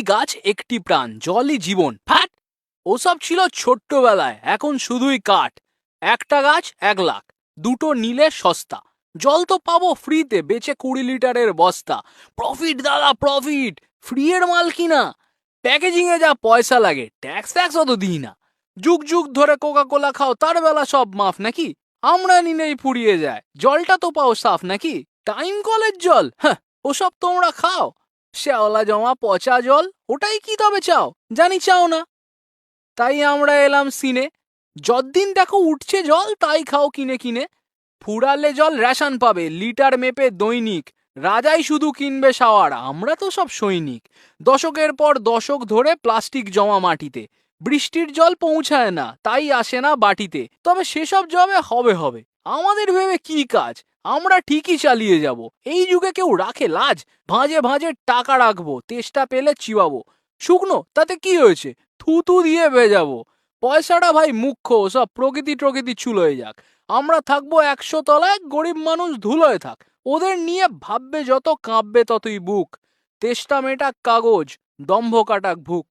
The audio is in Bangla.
গাছ একটি প্রাণ, জলই জীবন। ফ্যাট! ওসব ছিল ছোট্টবেলায়, এখন শুধুই কাঠ। একটা গাছ 1 লাখ, দুটো নিলে সস্তা। জল তো পাবো ফ্রিতে, বেচে 20 লিটারের বস্তা। প্রফিট দাদা, প্রফিট! ফ্রি এর মাল কিনা। প্যাকেজিং এ যা পয়সা লাগে, ট্যাক্স অত দিই না। যুগ যুগ ধরে কোকা কোলা খাও, তার বেলা সব মাফ নাকি? আমরা নিলেই ফুরিয়ে যায়, জলটা তো পাও সাফ নাকি? টাইম কলের জল, হ্যাঁ, ওসব তোমরা খাও। শ্যাওলা জমা পচা জল, ওটাই কি তবে চাও? জানি চাও না। তাই আমরা এলাম সিনে। যতদিন দেখো উঠছে জল, তাই খাও কিনে কিনে। ফুরালে জল রেশন পাবে, লিটার মেপে দৈনিক। রাজাই শুধু কিনবে শাওয়ার, আমরা তো সব সৈনিক। দশকের পর দশক ধরে প্লাস্টিক জমা মাটিতে। বৃষ্টির জল পৌঁছায় না, তাই আসে না বাটিতে। তবে সেসব জবে হবে। আমাদের ভেবে কি কাজ, আমরা ঠিকই চালিয়ে যাব। এই যুগে কেউ রাখে লাজ? ভাঁজে ভাঁজে টাকা রাখবো, তেষ্টা পেলে চিবাবো। শুকনো তাতে কি হয়েছে, থুতু দিয়ে ভেজাবো। পয়সাটা ভাই মুখ্য, সব প্রকৃতি চুলোয় যাক। আমরা থাকবো 100 তলায়, গরিব মানুষ ধুলোয় থাক। ওদের নিয়ে ভাববে যত, কাঁপবে ততই বুক। তেষ্টা মেটাক কাগজ, দম্ভ কাটাক ভুক।